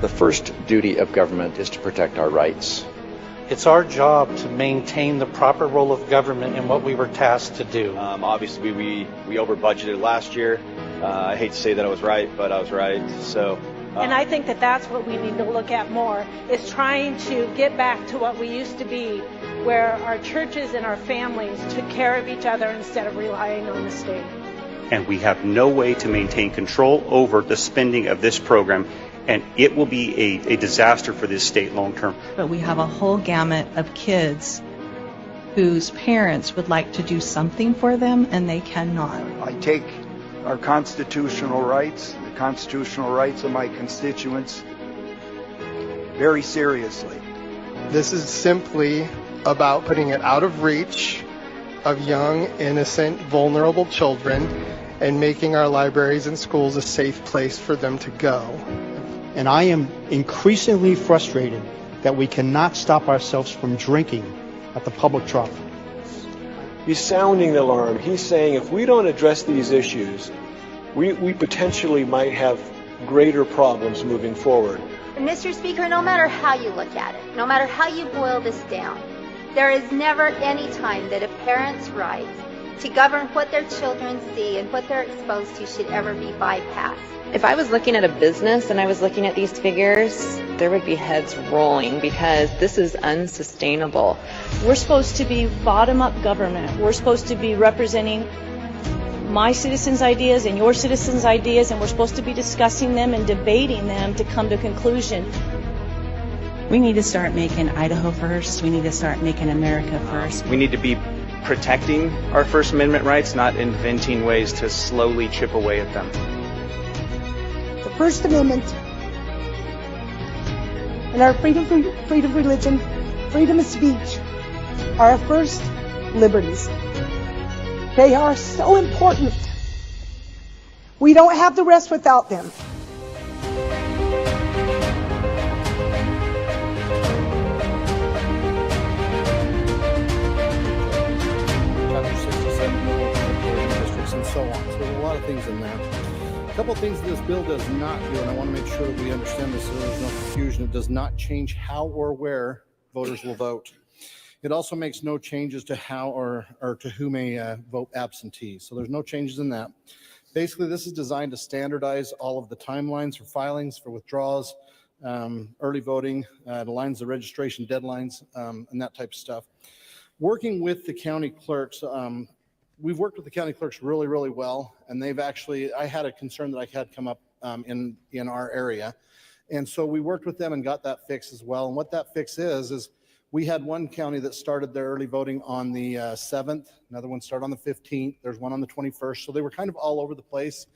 The first duty of government is to protect our rights. It's our job to maintain the proper role of government in what we were tasked to do. Obviously, we over budgeted last year. I hate to say that I was right, but I was right. So. And I think that that's what we need to look at more, is trying to get back to what we used to be, where our churches and our families took care of each other instead of relying on the state. And we have no way to maintain control over the spending of this program, and it will be a disaster for this state long term. But we have a whole gamut of kids whose parents would like to do something for them and they cannot. I take our constitutional rights, the constitutional rights of my constituents, very seriously. This is simply about putting it out of reach of young, innocent, vulnerable children and making our libraries and schools a safe place for them to go. And I am increasingly frustrated that we cannot stop ourselves from drinking at the public trough. He's sounding the alarm. He's saying if we don't address these issues, we potentially might have greater problems moving forward. Mr. Speaker, no matter how you look at it, no matter how you boil this down, there is never any time that a parent's right to govern what their children see and what they're exposed to should ever be bypassed. If I was looking at a business and I was looking at these figures, there would be heads rolling because this is unsustainable. We're supposed to be bottom-up government. We're supposed to be representing my citizens' ideas and your citizens' ideas, and we're supposed to be discussing them and debating them to come to a conclusion. We need to start making Idaho first. We need to start making America first. We need to be protecting our First Amendment rights, not inventing ways to slowly chip away at them. The First Amendment and our freedom of religion, freedom of speech are our first liberties. They are so important. We don't have the rest without them. Chapter 67, districts and so on. So there's a lot of things in there. A couple of things that this bill does not do, and I want to make sure that we understand this so there's no confusion. It does not change how or where voters will vote. It also makes no changes to how or to who may vote absentee. So there's no changes in that. Basically, this is designed to standardize all of the timelines for filings, for withdrawals, early voting. It aligns the registration deadlines and that type of stuff. Working with the county clerks, we've worked with the county clerks really, really well. And they've actually, I had a concern that I had come up in our area. And so we worked with them and got that fix as well. And what that fix is we had one county that started their early voting on the 7th. Another one started on the 15th. There's one on the 21st. So they were kind of all over the place.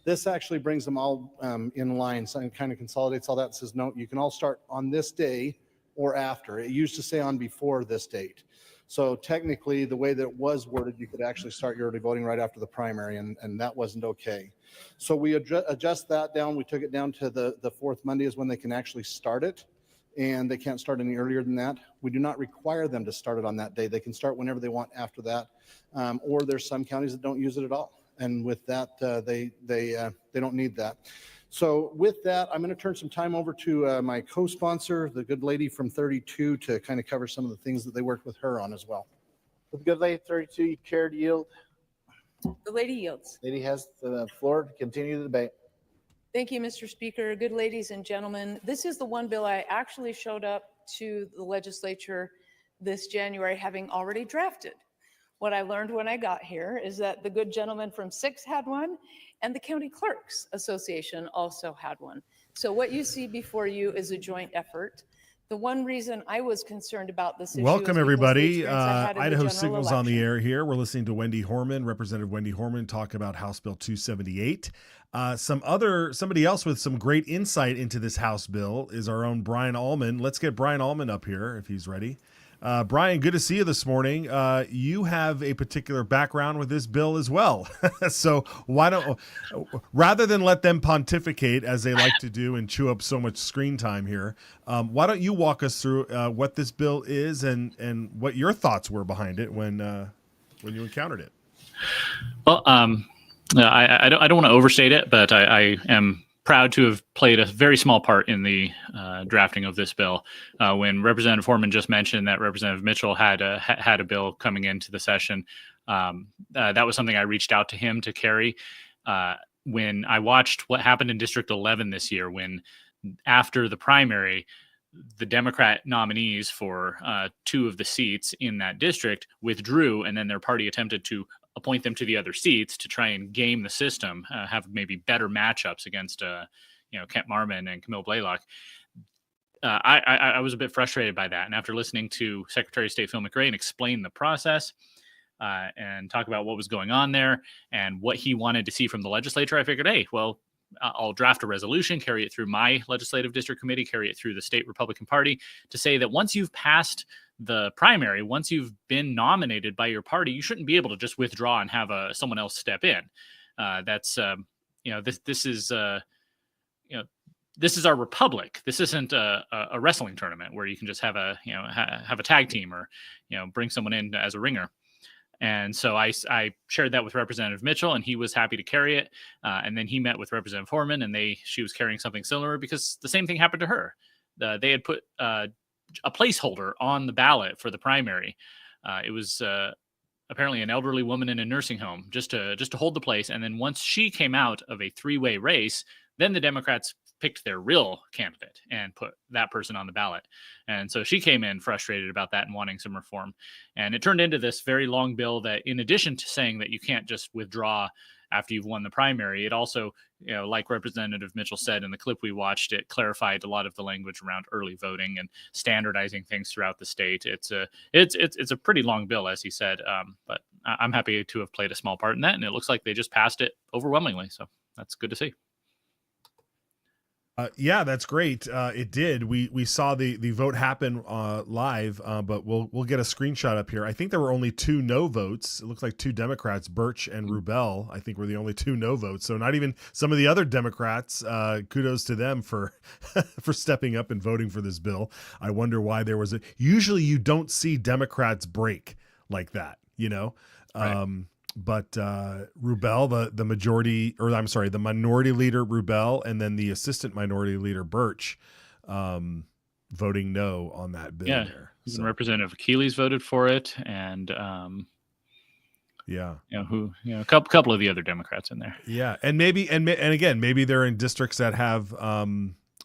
This actually brings them all in line. So it kind of consolidates all that and says, no, you can all start on this day or after. It used to say on before this date. So technically, the way that it was worded, you could actually start your early voting right after the primary, and that wasn't okay. So we adjust that down. We took it down to the fourth Monday is when they can actually start it. And they can't start any earlier than that. We do not require them to start it on that day. They can start whenever they want after that. Or there's some counties that don't use it at all. And with that, they don't need that. So with that, I'm going to turn some time over to my co-sponsor, the good lady from 32, to kind of cover some of the things that they worked with her on as well. The good lady 32, you care to yield? The lady yields. Lady has the floor to continue the debate. Thank you, Mr. Speaker. Good ladies and gentlemen, this is the one bill I actually showed up to the legislature this January having already drafted. What I learned when I got here is that the good gentleman from 6 had one and the County Clerks Association also had one. So what you see before you is a joint effort. The one reason I was concerned about this issue. Welcome, everybody. Idaho Signal's on the air here. We're listening to Wendy Horman, Representative Wendy Horman, talk about House Bill 278. Somebody else with some great insight into this House bill is our own Brian Allman. Let's get Brian Allman up here if he's ready. Brian, good to see you this morning. You have a particular background with this bill as well. So why don't, rather than let them pontificate as they like to do and chew up so much screen time here, why don't you walk us through what this bill is and what your thoughts were behind it when you encountered it? Well, I don't want to overstate it, but I am proud to have played a very small part in the drafting of this bill. When Representative Horman just mentioned that Representative Mitchell had a bill coming into the session, that was something I reached out to him to carry. When I watched what happened in District 11 this year, when after the primary, the Democrat nominees for 2 of the seats in that district withdrew, and then their party attempted to appoint them to the other seats to try and game the system, have maybe better matchups against, Kent Marmon and Camille Blaylock. I was a bit frustrated by that. And after listening to Secretary of State Phil McRae explain the process and talk about what was going on there and what he wanted to see from the legislature, I figured, hey, well, I'll draft a resolution, carry it through my legislative district committee, carry it through the state Republican Party to say that once you've passed the primary, once you've been nominated by your party, you shouldn't be able to just withdraw and have someone else step in. This is our republic. This isn't a wrestling tournament where you can just have a tag team or bring someone in as a ringer. And so I shared that with Representative Mitchell, and he was happy to carry it. And then he met with Representative Horman, and she was carrying something similar because the same thing happened to her. They had put a placeholder on the ballot for the primary. It was apparently an elderly woman in a nursing home just to hold the place. And then once she came out of a 3-way race, then the Democrats picked their real candidate and put that person on the ballot. And so she came in frustrated about that and wanting some reform. And it turned into this very long bill that, in addition to saying that you can't just withdraw after you've won the primary, it also, like Representative Mitchell said in the clip we watched, it clarified a lot of the language around early voting and standardizing things throughout the state. It's a pretty long bill, as he said, but I'm happy to have played a small part in that. And it looks like they just passed it overwhelmingly. So that's good to see. Yeah, that's great. It did. We saw the vote happen live, but we'll get a screenshot up here. I think there were only 2 no votes. It looks like 2 Democrats, Birch and Rubel, I think were the only 2 no votes. So not even some of the other Democrats. Kudos to them for for stepping up and voting for this bill. I wonder why there was usually you don't see Democrats break like that, Right. But Rubel, the minority leader Rubel, and then the assistant minority leader Birch, voting no on that bill. Yeah, there. So. Representative Keeley's voted for it, and a couple of the other Democrats in there. Yeah, and again, maybe they're in districts that have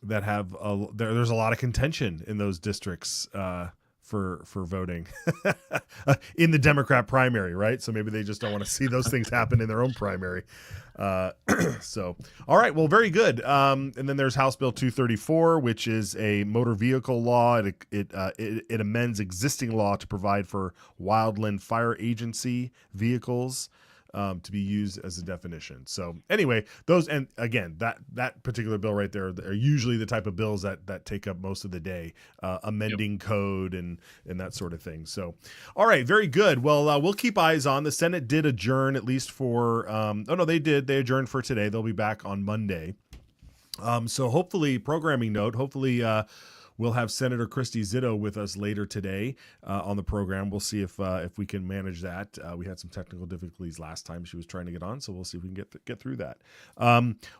there's a lot of contention in those districts. For voting in the Democrat primary, right? So maybe they just don't want to see those things happen in their own primary. So, all right, well, very good. And then there's House Bill 234, which is a motor vehicle law. It amends existing law to provide for wildland fire agency vehicles to be used as a definition. So anyway, those, and again, that particular bill right there are usually the type of bills that take up most of the day, amending code and that sort of thing. So, all right, very good. Well, we'll keep eyes on. The Senate did adjourn at least for, they adjourned for today. They'll be back on Monday. So hopefully, programming note, we'll have Senator Christy Zitto with us later today on the program. We'll see if we can manage that. We had some technical difficulties last time she was trying to get on, so we'll see if we can get through that.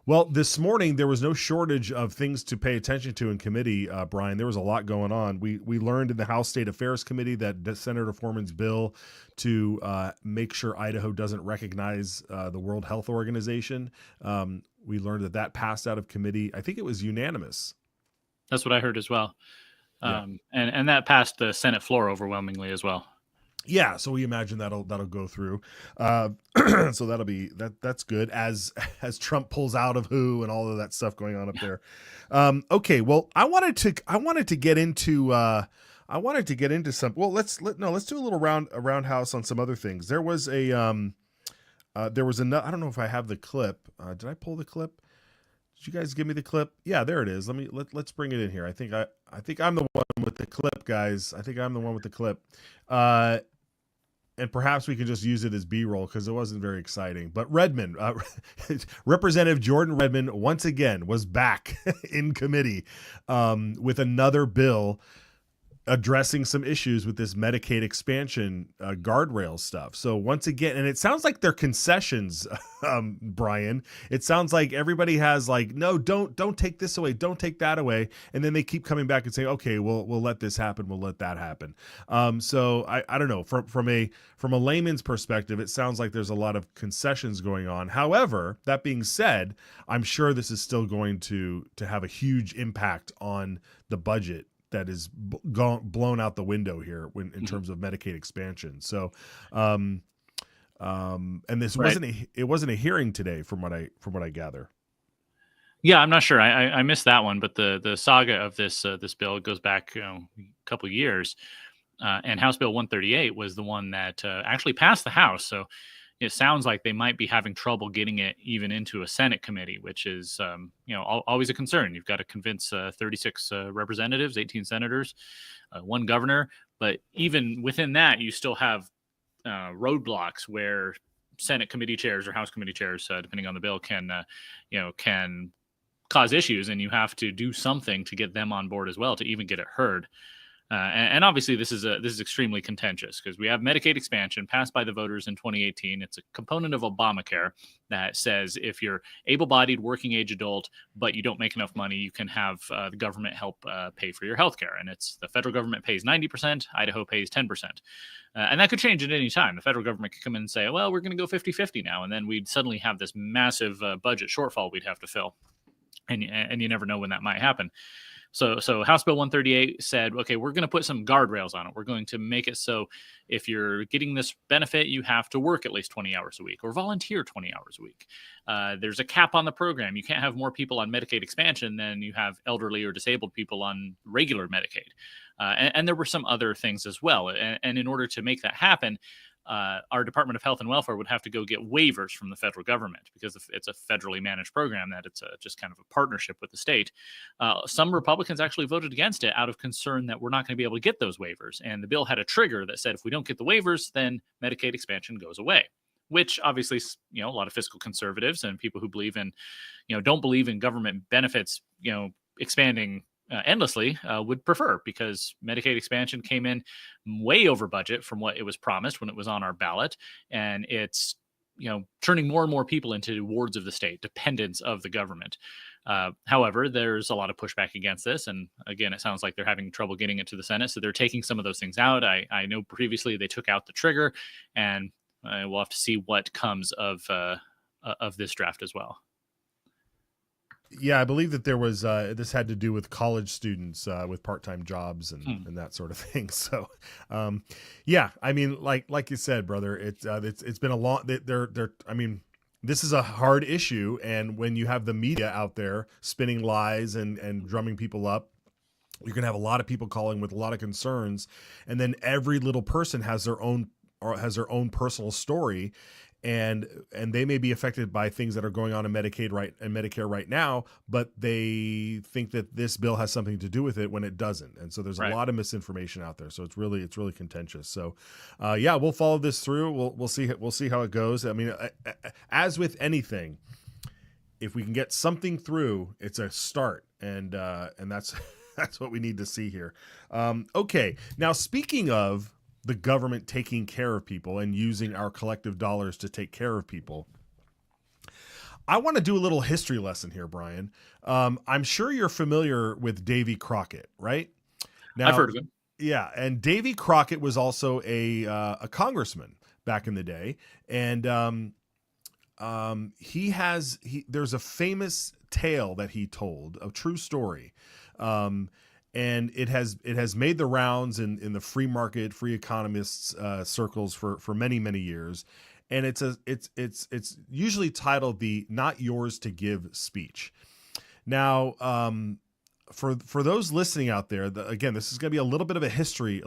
Well, this morning there was no shortage of things to pay attention to in committee, Brian. There was a lot going on. We learned in the House State Affairs Committee that Senator Foreman's bill to make sure Idaho doesn't recognize the World Health Organization, we learned that passed out of committee. I think it was unanimous. That's what I heard as well. And that passed the Senate floor overwhelmingly as well. Yeah, so we imagine that'll go through. So that's good as Trump pulls out of WHO and all of that stuff going on up there. Okay, well, I wanted to get into some. Well, let's do a little roundhouse on some other things. There was I don't know if I have the clip. Did I pull the clip? Did you guys give me the clip? Yeah, there it is. Let's bring it in here. I think I'm the one with the clip, guys. I think I'm the one with the clip. And perhaps we can just use it as B-roll because it wasn't very exciting. But Redmond, Representative Jordan Redmond, once again was back in committee with another bill addressing some issues with this Medicaid expansion guardrail stuff. So once again, and it sounds like they're concessions, Brian. It sounds like everybody has like, no, don't take this away, don't take that away, and then they keep coming back and saying, okay, we'll let this happen, we'll let that happen. So I don't know, from a layman's perspective, it sounds like there's a lot of concessions going on. However, that being said, I'm sure this is still going to have a huge impact on the budget that is blown out the window here in terms of Medicaid expansion. So, and this wasn't a hearing today, from what I gather. Yeah, I'm not sure. I missed that one, but the saga of this bill goes back a couple of years, and House Bill 138 was the one that actually passed the House. So it sounds like they might be having trouble getting it even into a Senate committee, which is always a concern. You've got to convince 36 representatives, 18 senators, one governor, but even within that, you still have roadblocks where Senate committee chairs or House committee chairs, depending on the bill, can cause issues, and you have to do something to get them on board as well to even get it heard. And obviously, this is extremely contentious because we have Medicaid expansion passed by the voters in 2018. It's a component of Obamacare that says if you're able-bodied, working-age adult, but you don't make enough money, you can have the government help pay for your health care. And it's the federal government pays 90%, Idaho pays 10%. And that could change at any time. The federal government could come in and say, well, we're going to go 50-50 now. And then we'd suddenly have this massive budget shortfall we'd have to fill. And you never know when that might happen. So House Bill 138 said, okay, we're going to put some guardrails on it. We're going to make it so if you're getting this benefit, you have to work at least 20 hours a week or volunteer 20 hours a week. There's a cap on the program. You can't have more people on Medicaid expansion than you have elderly or disabled people on regular Medicaid. And there were some other things as well. And in order to make that happen, our Department of Health and Welfare would have to go get waivers from the federal government because it's a federally managed program, that it's just kind of a partnership with the state. Some Republicans actually voted against it out of concern that we're not going to be able to get those waivers. And the bill had a trigger that said if we don't get the waivers, then Medicaid expansion goes away, which obviously, a lot of fiscal conservatives and people who believe in, don't believe in government benefits, expanding endlessly would prefer, because Medicaid expansion came in way over budget from what it was promised when it was on our ballot. And it's, turning more and more people into wards of the state, dependents of the government. However, there's a lot of pushback against this. And again, it sounds like they're having trouble getting it to the Senate. So they're taking some of those things out. I know previously they took out the trigger, and we'll have to see what comes of this draft as well. Yeah, I believe that there was this had to do with college students with part-time jobs and that sort of thing. So, yeah, I mean, like you said, brother, it's been a long. This is a hard issue, and when you have the media out there spinning lies and drumming people up, you're gonna have a lot of people calling with a lot of concerns, and then every little person has their own personal story. And they may be affected by things that are going on in Medicaid and Medicare right now, but they think that this bill has something to do with it when it doesn't. And so there's a lot of misinformation out there. So it's really contentious. So, yeah, we'll follow this through. We'll see how it goes. I mean, as with anything, if we can get something through, it's a start, and that's what we need to see here. Okay, now speaking of the government taking care of people and using our collective dollars to take care of people, I want to do a little history lesson here, Brian. I'm sure you're familiar with Davy Crockett, right? Now, I've heard of him. Yeah, and Davy Crockett was also a congressman back in the day, and there's a famous tale that he told, a true story. And it has made the rounds in the free market, free economists circles for many, many years, and it's usually titled the "Not Yours to Give" speech. Now, for those listening out there, again, this is going to be a little bit of a history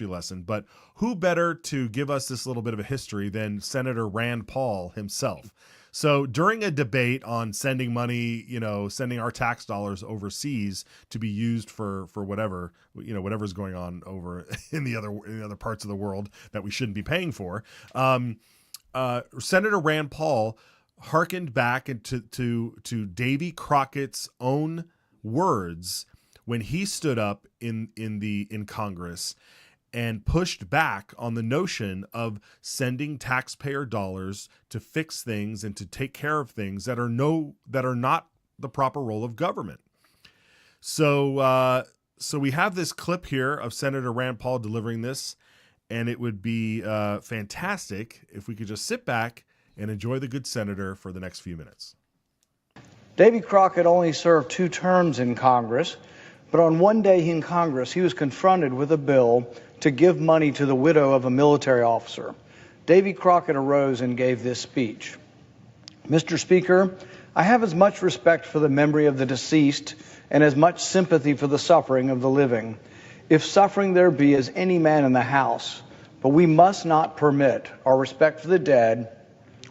lesson. But who better to give us this little bit of a history than Senator Rand Paul himself? So during a debate on sending money, sending our tax dollars overseas to be used for whatever, whatever's going on over in the other parts of the world that we shouldn't be paying for, Senator Rand Paul hearkened back to Davy Crockett's own words when he stood up in Congress and pushed back on the notion of sending taxpayer dollars to fix things and to take care of things that are not the proper role of government. So we have this clip here of Senator Rand Paul delivering this, and it would be fantastic if we could just sit back and enjoy the good senator for the next few minutes. Davy Crockett only served 2 terms in Congress, but on one day in Congress, he was confronted with a bill to give money to the widow of a military officer. Davy Crockett arose and gave this speech. Mr. Speaker, I have as much respect for the memory of the deceased and as much sympathy for the suffering of the living, if suffering there be as any man in the house. But we must not permit our respect for the dead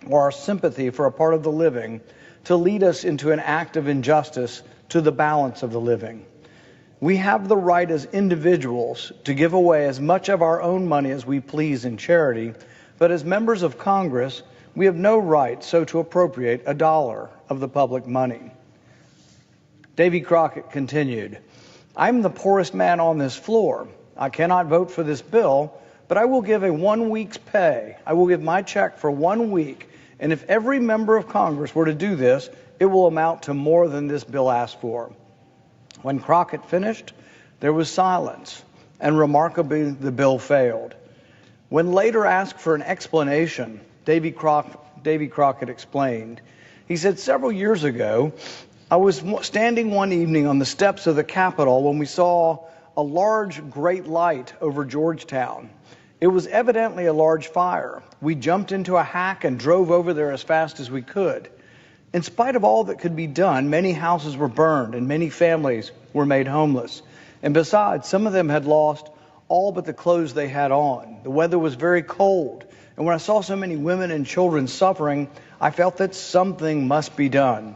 or our sympathy for a part of the living to lead us into an act of injustice to the balance of the living. We have the right as individuals to give away as much of our own money as we please in charity, but as members of Congress, we have no right so to appropriate a dollar of the public money. Davy Crockett continued, I'm the poorest man on this floor. I cannot vote for this bill, but I will give a 1 week's pay. I will give my check for 1 week, and if every member of Congress were to do this, it will amount to more than this bill asked for. When Crockett finished, there was silence, and remarkably, the bill failed. When later asked for an explanation, Davy Crockett explained. He said, several years ago, I was standing one evening on the steps of the Capitol when we saw a large, great light over Georgetown. It was evidently a large fire. We jumped into a hack and drove over there as fast as we could. In spite of all that could be done, many houses were burned and many families were made homeless. And besides, some of them had lost all but the clothes they had on. The weather was very cold. And when I saw so many women and children suffering, I felt that something must be done.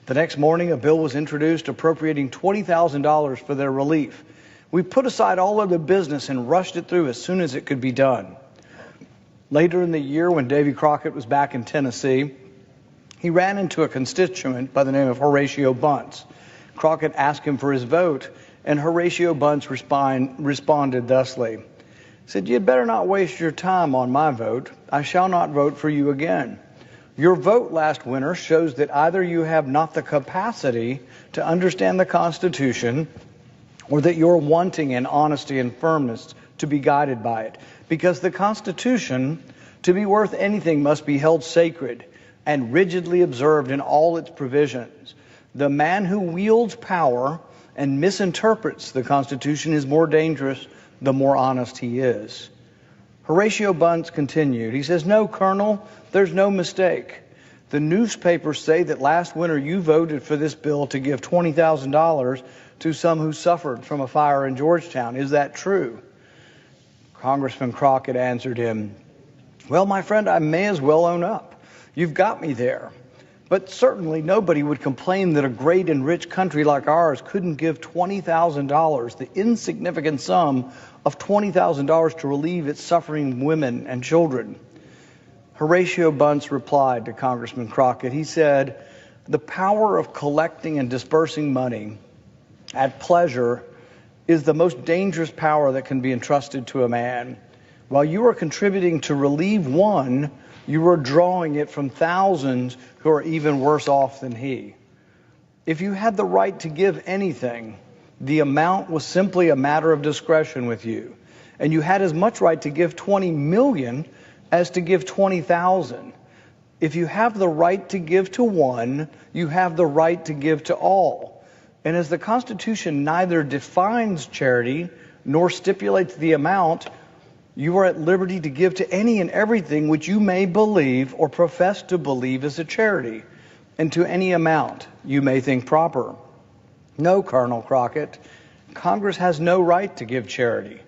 The next morning, a bill was introduced appropriating $20,000 for their relief. We put aside all other business and rushed it through as soon as it could be done. Later in the year, when Davy Crockett was back in Tennessee, he ran into a constituent by the name of Horatio Bunce. Crockett asked him for his vote, and Horatio Bunce responded thusly. He said, you'd better not waste your time on my vote. I shall not vote for you again. Your vote last winter shows that either you have not the capacity to understand the Constitution or that you're wanting in honesty and firmness to be guided by it. Because the Constitution, to be worth anything, must be held sacred and rigidly observed in all its provisions. The man who wields power and misinterprets the Constitution is more dangerous the more honest he is. Horatio Bunce continued. He says, no, Colonel, there's no mistake. The newspapers say that last winter you voted for this bill to give $20,000 to some who suffered from a fire in Georgetown. Is that true? Congressman Crockett answered him, well, my friend, I may as well own up. You've got me there. But certainly nobody would complain that a great and rich country like ours couldn't give $20,000, the insignificant sum of $20,000 to relieve its suffering women and children. Horatio Bunce replied to Congressman Crockett. He said, the power of collecting and dispersing money at pleasure is the most dangerous power that can be entrusted to a man. While you are contributing to relieve one, you are drawing it from thousands who are even worse off than he. If you had the right to give anything, the amount was simply a matter of discretion with you. And you had as much right to give 20 million as to give 20,000. If you have the right to give to one, you have the right to give to all. And as the Constitution neither defines charity nor stipulates the amount, you are at liberty to give to any and everything which you may believe or profess to believe is a charity, and to any amount you may think proper. No, Colonel Crockett, Congress has no right to give charity.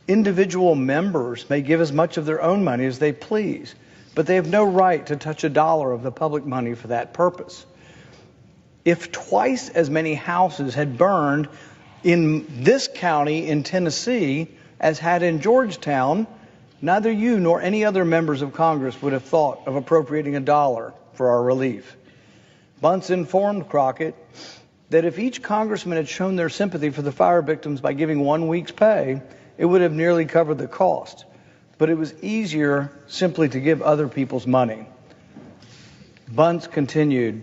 Individual members may give as much of their own money as they please, but they have no right to touch a dollar of the public money for that purpose. If twice as many houses had burned in this county in Tennessee as had in Georgetown, neither you nor any other members of Congress would have thought of appropriating a dollar for our relief. Bunce informed Crockett that if each congressman had shown their sympathy for the fire victims by giving 1 week's pay, it would have nearly covered the cost. But it was easier simply to give other people's money. Bunce continued,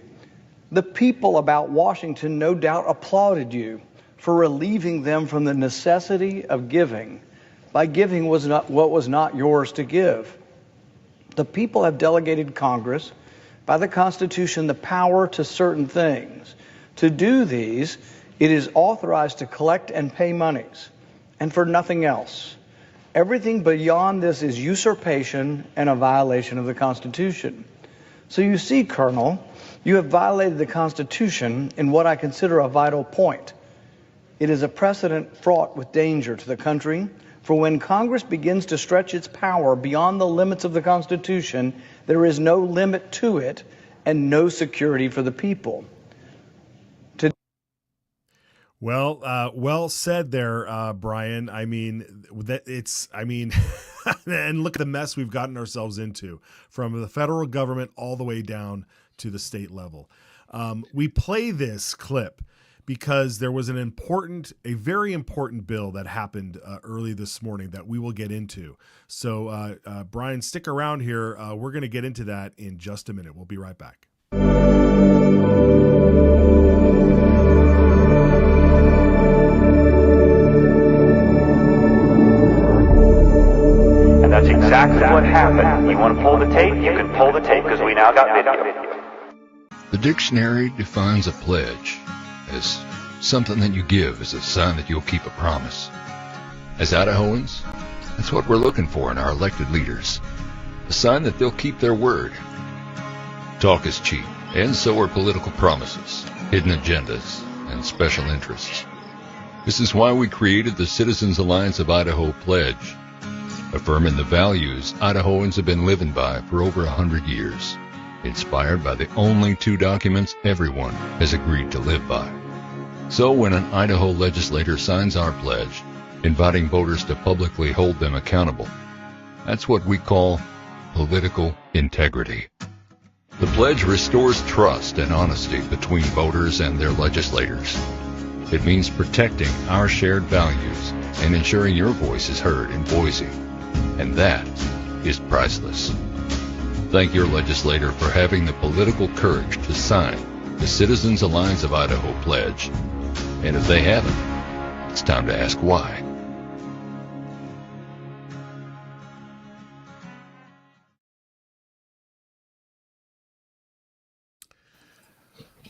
the people about Washington no doubt applauded you for relieving them from the necessity of giving by giving what was not yours to give. The people have delegated Congress by the Constitution the power to certain things. To do these, it is authorized to collect and pay monies, and for nothing else. Everything beyond this is usurpation and a violation of the Constitution. So you see, Colonel, you have violated the Constitution in what I consider a vital point. It is a precedent fraught with danger to the country, for when Congress begins to stretch its power beyond the limits of the Constitution, there is no limit to it and no security for the people. Well said there, Brian. I mean, and look at the mess we've gotten ourselves into from the federal government all the way down to the state level. We play this clip because there was a very important bill that happened early this morning that we will get into. So, Brian, stick around here. We're going to get into that in just a minute. We'll be right back. That's exactly what happened. You want to pull the tape? You can pull the tape because we now got video. The dictionary defines a pledge as something that you give as a sign that you'll keep a promise. As Idahoans, that's what we're looking for in our elected leaders. A sign that they'll keep their word. Talk is cheap, and so are political promises, hidden agendas, and special interests. This is why we created the Citizens Alliance of Idaho Pledge, affirming the values Idahoans have been living by for over 100 years, inspired by the only two documents everyone has agreed to live by. So when an Idaho legislator signs our pledge, inviting voters to publicly hold them accountable, that's what we call political integrity. The pledge restores trust and honesty between voters and their legislators. It means protecting our shared values and ensuring your voice is heard in Boise. And that is priceless. Thank your legislator for having the political courage to sign the Citizens Alliance of Idaho Pledge. And if they haven't, it's time to ask why.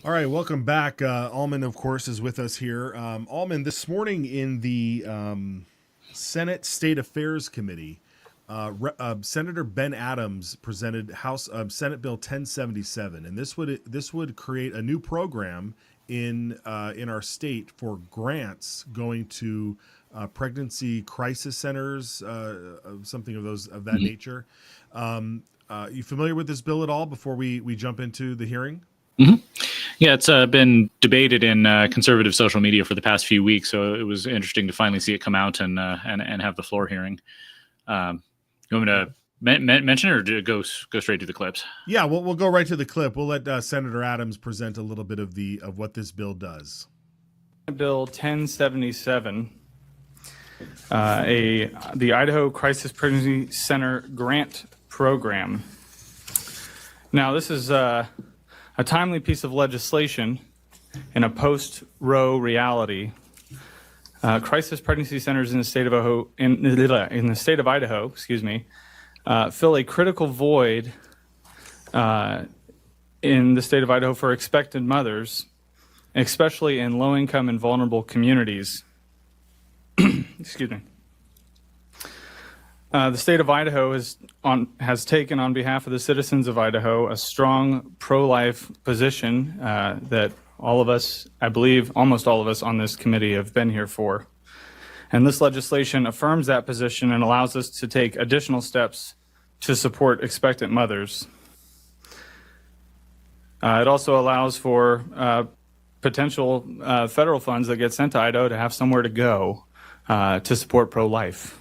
All right, welcome back. Allman, of course, is with us here. Allman, this morning in the Senate State Affairs Committee, Senator Ben Adams presented Senate Bill 1077, and this would create a new program in our state for grants going to pregnancy crisis centers, something of that nature. You familiar with this bill at all? Before we jump into the hearing. Mm-hmm. Yeah, it's been debated in conservative social media for the past few weeks, so it was interesting to finally see it come out and have the floor hearing. You want me to mention it or go straight to the clips? Yeah, we'll go right to the clip. We'll let Senator Adams present a little bit of what this bill does. Bill 1077, the Idaho Crisis Pregnancy Center Grant Program. Now, this is a timely piece of legislation in a post-Roe reality. Crisis pregnancy centers in the state of Idaho, fill a critical void in the state of Idaho for expectant mothers, especially in low-income and vulnerable communities. Excuse me. The state of Idaho has taken, on behalf of the citizens of Idaho, a strong pro-life position that all of us, I believe almost all of us on this committee have been here for. And this legislation affirms that position and allows us to take additional steps to support expectant mothers. It also allows for potential federal funds that get sent to Idaho to have somewhere to go to support pro-life.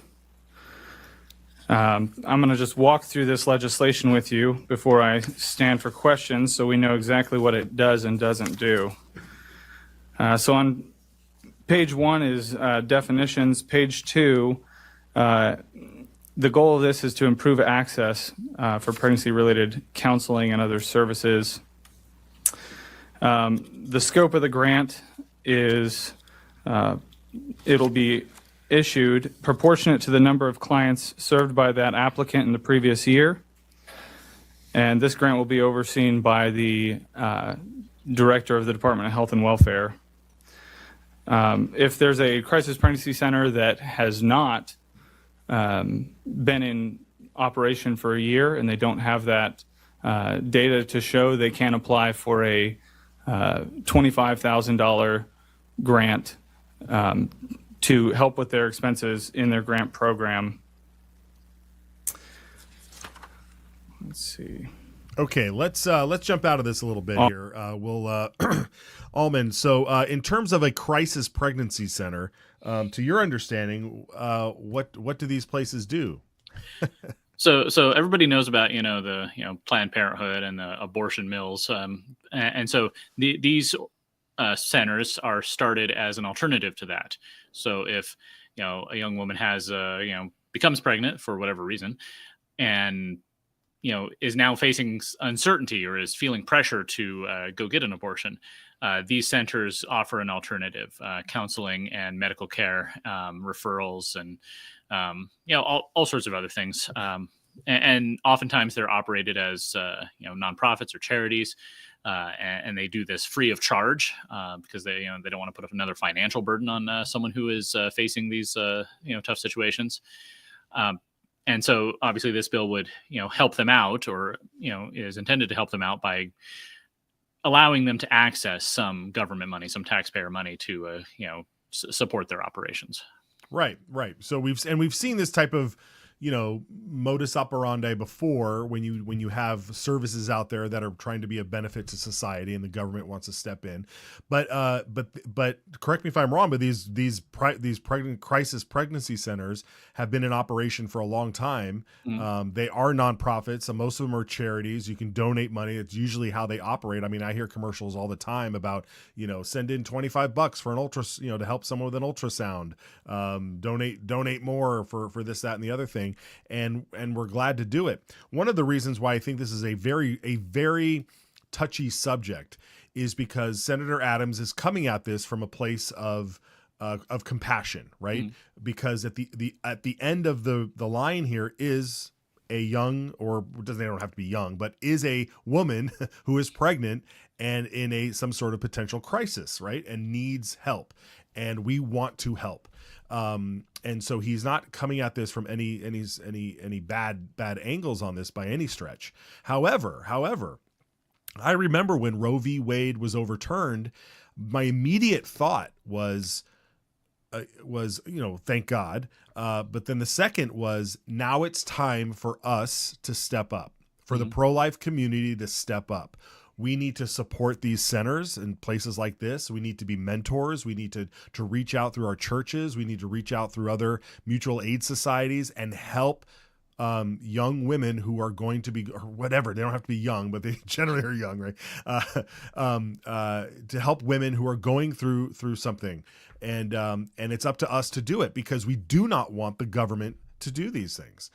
I'm going to just walk through this legislation with you before I stand for questions so we know exactly what it does and doesn't do. So on page 1 is definitions. Page 2, the goal of this is to improve access for pregnancy-related counseling and other services. The scope of the grant is it'll be issued proportionate to the number of clients served by that applicant in the previous year. And this grant will be overseen by the director of the Department of Health and Welfare. If there's a crisis pregnancy center that has not been in operation for a year and they don't have that data to show, they can apply for a $25,000 grant to help with their expenses in their grant program. Let's see. Okay, let's jump out of this a little bit here. We'll Almond. So, in terms of a crisis pregnancy center, to your understanding, what do these places do? So everybody knows about the Planned Parenthood and the abortion mills, and so these centers are started as an alternative to that. So if a young woman has becomes pregnant for whatever reason, and is now facing uncertainty or is feeling pressure to go get an abortion, these centers offer an alternative, counseling and medical care, referrals, and all sorts of other things. And oftentimes they're operated as nonprofits or charities, and they do this free of charge because they don't want to put up another financial burden on someone who is facing these tough situations. And so obviously this bill would help them out, or is intended to help them out by allowing them to access some government money, some taxpayer money to support their operations. Right. So we've seen this type of modus operandi before when you have services out there that are trying to be a benefit to society and the government wants to step in. But correct me if I'm wrong, but these crisis pregnancy centers have been in operation for a long time. Mm-hmm. They are nonprofits. Most of them are charities. You can donate money. It's usually how they operate. I mean, I hear commercials all the time about, send in $25 for an to help someone with an ultrasound, donate more for this, that, and the other thing. And we're glad to do it. One of the reasons why I think this is a very touchy subject is because Senator Adams is coming at this from a place of compassion, right? Mm-hmm. Because at the end of the line here is a young, or they don't have to be young, but is a woman who is pregnant and in some sort of potential crisis, right? And needs help. And we want to help. And so he's not coming at this from any bad angles on this by any stretch. However, I remember when Roe v. Wade was overturned, my immediate thought was thank God. But then the second was, now it's time for us to step up, for mm-hmm. the pro-life community to step up. We need to support these centers and places like this. We need to be mentors. We need to reach out through our churches. We need to reach out through other mutual aid societies and help young women who are going to be, or whatever, they don't have to be young, but they generally are young, right? To help women who are going through something. And it's up to us to do it, because we do not want the government to do these things.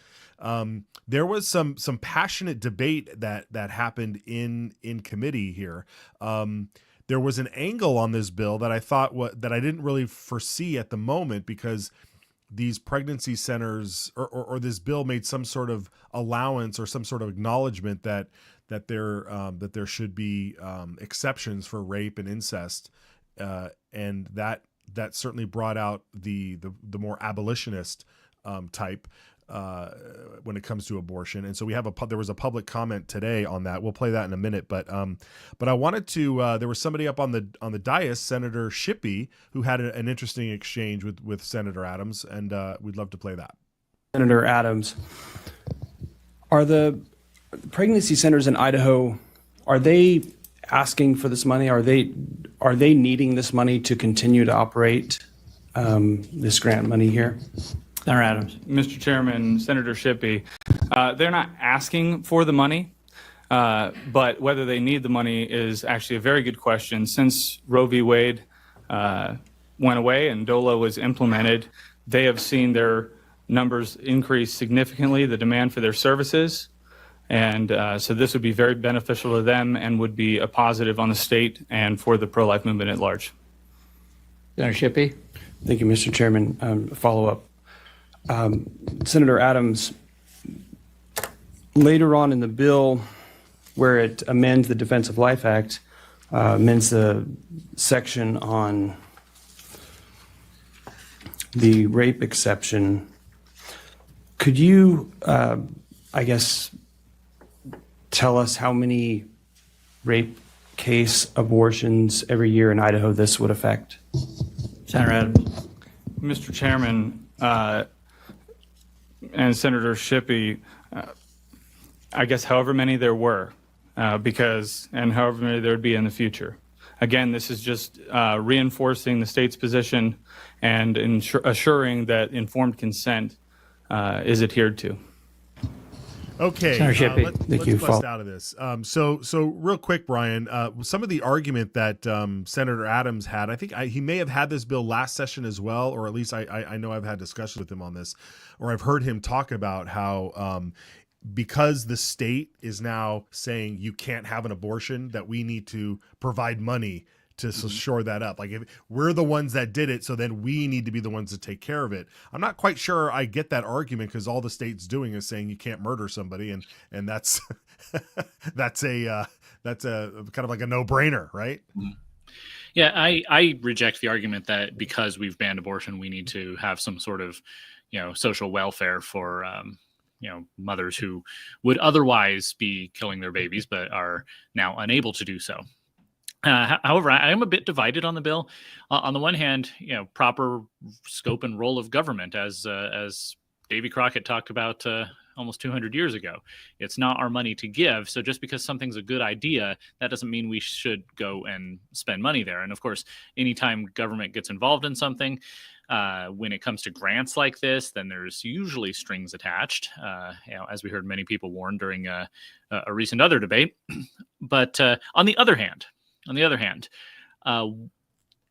There was some passionate debate that happened in committee here. There was an angle on this bill that I thought that I didn't really foresee at the moment, because these pregnancy centers or this bill made some sort of allowance or some sort of acknowledgement that there should be exceptions for rape and incest, and that certainly brought out the more abolitionist type when it comes to abortion. And so there was a public comment today on that. We'll play that in a minute, but I wanted to, there was somebody up on the dais, Senator Shippey, who had an interesting exchange with Senator Adams, and we'd love to play that. Senator Adams, are the pregnancy centers in Idaho, are they asking for this money? Are they needing this money to continue to operate this grant money here? Senator Adams. Mr. Chairman, Senator Shippey, they're not asking for the money, but whether they need the money is actually a very good question. Since Roe v. Wade went away and DOLA was implemented, they have seen their numbers increase significantly, the demand for their services. And so this would be very beneficial to them and would be a positive on the state and for the pro-life movement at large. Senator Shippey. Thank you, Mr. Chairman. Follow up. Senator Adams, later on in the bill where it amends the Defense of Life Act, amends the section on the rape exception. Could you, I guess, tell us how many rape case abortions every year in Idaho this would affect? Senator Adams. Mr. Chairman, and Senator Shippey, I guess however many there were, and however many there would be in the future. Again, this is just reinforcing the state's position and assuring that informed consent is adhered to. Okay, let's bust out of this. So real quick, Brian, some of the argument that Senator Adams had, I think he may have had this bill last session as well, or at least I know I've had discussions with him on this, or I've heard him talk about how because the state is now saying you can't have an abortion, that we need to provide money to shore that up. Like, if we're the ones that did it, so then we need to be the ones to take care of it. I'm not quite sure I get that argument, because all the state's doing is saying you can't murder somebody, and that's that's a kind of like a no-brainer, right? Yeah, I reject the argument that because we've banned abortion, we need to have some sort of, social welfare for mothers who would otherwise be killing their babies but are now unable to do so. However, I am a bit divided on the bill. On the one hand, proper scope and role of government, as Davy Crockett talked about almost 200 years ago. It's not our money to give. So just because something's a good idea, that doesn't mean we should go and spend money there. And of course, anytime government gets involved in something, when it comes to grants like this, then there's usually strings attached, as we heard many people warn during a recent other debate. But on the other hand,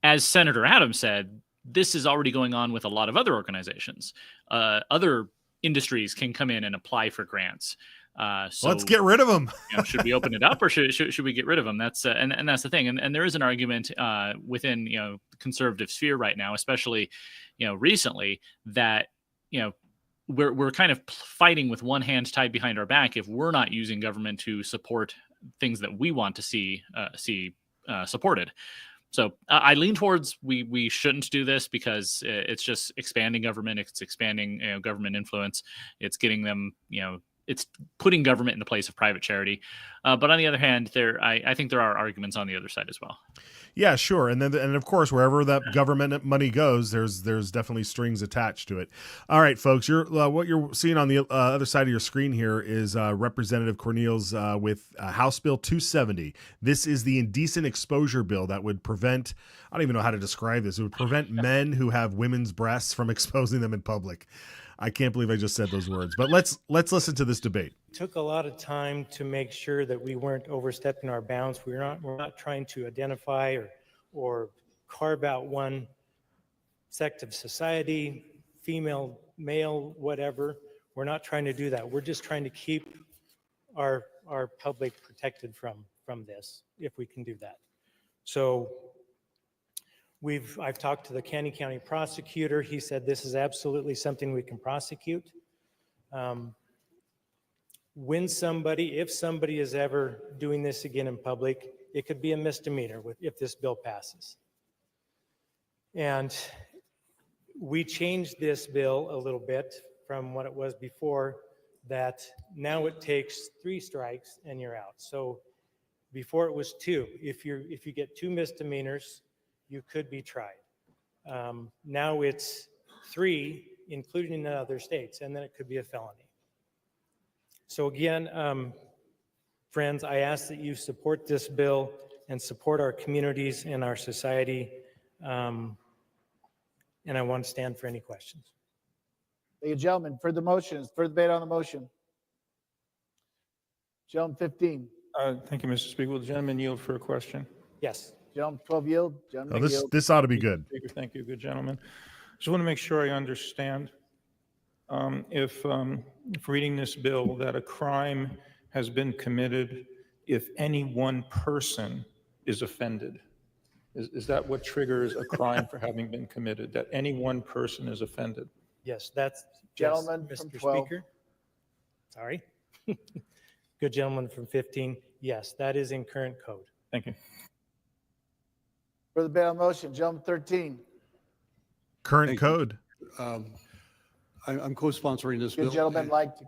as Senator Adams said, this is already going on with a lot of other organizations. Other industries can come in and apply for grants. So let's get rid of them. Should we open it up, or should we get rid of them? That's and that's the thing. And there is an argument within the conservative sphere right now, especially recently, that we're kind of fighting with one hand tied behind our back if we're not using government to support things that we want to see supported. So I lean towards we shouldn't do this, because it's just expanding government. It's expanding government influence. It's getting them, it's putting government in the place of private charity. But on the other hand, I think there are arguments on the other side as well. Yeah, sure. And of course, wherever that government money goes, there's definitely strings attached to it. All right, folks, what you're seeing on the other side of your screen here is Representative Cornelius with House Bill 270. This is the indecent exposure bill that would prevent, I don't even know how to describe this. It would prevent men who have women's breasts from exposing them in public. I can't believe I just said those words, but let's listen to this debate. It took a lot of time to make sure that we weren't overstepping our bounds. We're not trying to identify or carve out one sect of society, female, male, whatever. We're not trying to do that. We're just trying to keep our public protected from this, if we can do that. So I've talked to the Canny County prosecutor. He said this is absolutely something we can prosecute. If somebody is ever doing this again in public, it could be a misdemeanor if this bill passes. And we changed this bill a little bit from what it was before, that now it takes 3 strikes and you're out. So before it was 2. If you get 2 misdemeanors, you could be tried. Now it's 3, including in other states, and then it could be a felony. So again, friends, I ask that you support this bill and support our communities and our society. And I want to stand for any questions. Thank you, gentlemen. For the motions, for the debate on the motion. Gentleman 15. Thank you, Mr. Speaker. Will the gentleman yield for a question? Yes. Gentleman 12 yield. Gentleman yield. This ought to be good. Speaker, thank you, good gentleman. Just want to make sure I understand. If reading this bill, that a crime has been committed if any one person is offended. Is that what triggers a crime for having been committed, that any one person is offended? Yes, that's Gentleman yes, from Mr. 12. Speaker. Sorry. Good gentleman from 15. Yes, that is in current code. Thank you. For the debate on the motion, gentleman 13. Current code. I'm co-sponsoring this bill. Good gentleman like to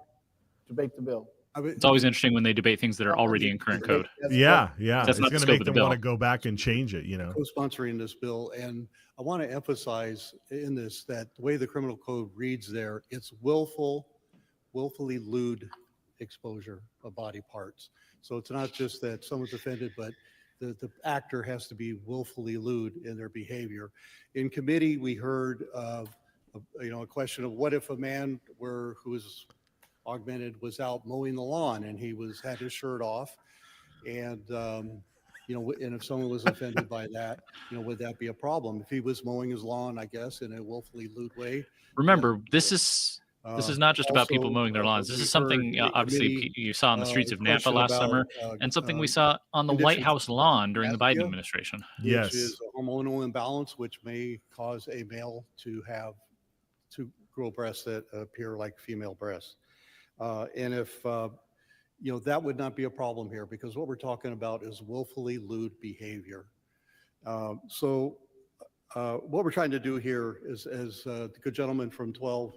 debate the bill. It's always interesting when they debate things that are already in current code. Yeah. That's It's not the going to scope make of the them want bill. to go back and change it, you know. Co-sponsoring this bill, and I want to emphasize in this that the way the criminal code reads there, it's willfully lewd exposure of body parts. So it's not just that someone's offended, but the actor has to be willfully lewd in their behavior. In committee, we heard a question of what if a man who was augmented was out mowing the lawn and he had his shirt off, and and if someone was offended by that, would that be a problem? If he was mowing his lawn, I guess, in a willfully lewd way. Remember, this is not just about people Also, mowing their lawns. This we is something heard in obviously committee, you saw on the streets of Napa question last about, summer, and something we saw on the White conditions House lawn during the Biden Athia, administration. Yes. Which is a hormonal imbalance, which may cause a male to grow breasts that appear like female breasts. And if, that would not be a problem here, because what we're talking about is willfully lewd behavior. So what we're trying to do here is, as the good gentleman from 12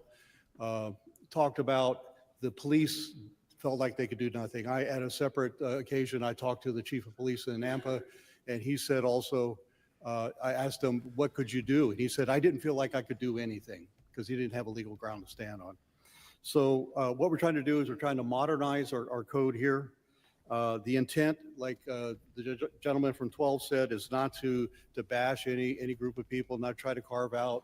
talked about, the police felt like they could do nothing. At a separate occasion, I talked to the chief of police in Nampa, and he said also, I asked him, what could you do? And he said, I didn't feel like I could do anything, because he didn't have a legal ground to stand on. So what we're trying to do is we're trying to modernize our code here. The intent, like the gentleman from 12 said, is not to bash any group of people, not try to carve out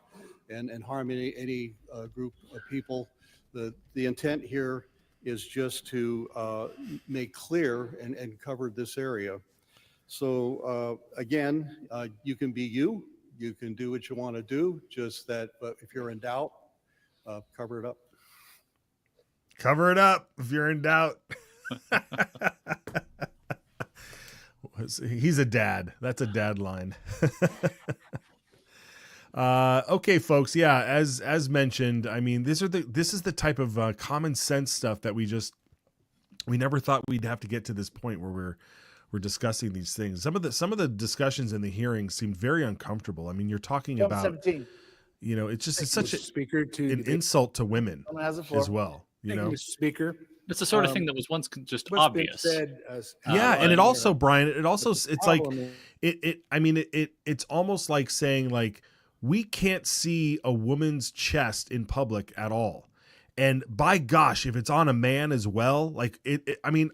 and harm any group of people. The intent here is just to make clear and cover this area. So again, you can be you can do what you want to do, just that, but if you're in doubt, cover it up. Cover it up if you're in doubt. He's a dad. That's a dad line. Okay, folks. Yeah, as mentioned, I mean, this is the type of common sense stuff that we never thought we'd have to get to this point where we're discussing these things. Some of the discussions in the hearings seemed very uncomfortable. I mean, you're talking about 17. It's such an insult to women as well. Mr. Speaker. It's the sort of thing that was once just obvious. And it also, Brian, it's like it's almost like saying, like, we can't see a woman's chest in public at all. And by gosh, if it's on a man as well, like I'm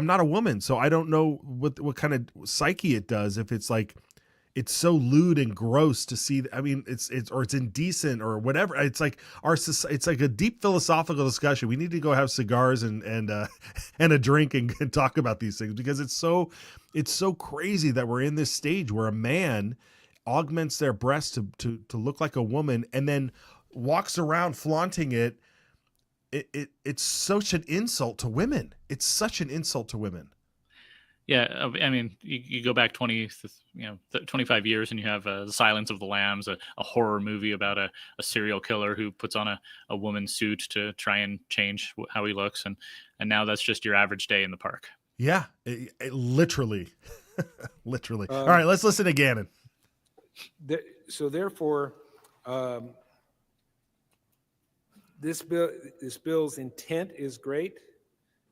not a woman, so I don't know what kind of psyche it does if it's like, it's so lewd and gross to see. I mean, it's indecent or whatever. It's like it's like a deep philosophical discussion. We need to go have cigars and a drink and talk about these things, because it's so crazy that we're in this stage where a man augments their breast to look like a woman and then walks around flaunting it. It's such an insult to women. It's such an insult to women. Yeah, I mean, you go back 25 years, and you have The Silence of the Lambs, a horror movie about a serial killer who puts on a woman's suit to try and change how he looks, and now that's just your average day in the park. Yeah, literally, literally. All right, let's listen to Gannon. So therefore, this bill's intent is great.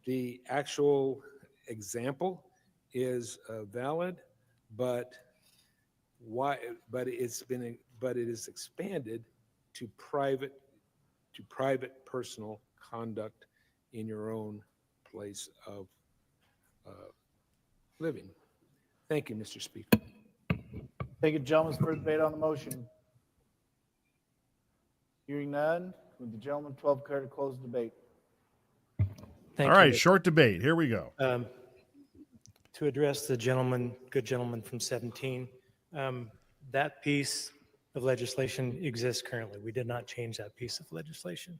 The actual example is valid, but it is expanded to private personal conduct in your own place of living. Thank you, Mr. Speaker. Thank you, gentlemen, for the debate on the motion. Hearing none, would the gentleman 12 care to close the debate? All right, short debate. Here we go. To address the good gentleman from 17, That piece of legislation exists currently. We did not change that piece of legislation.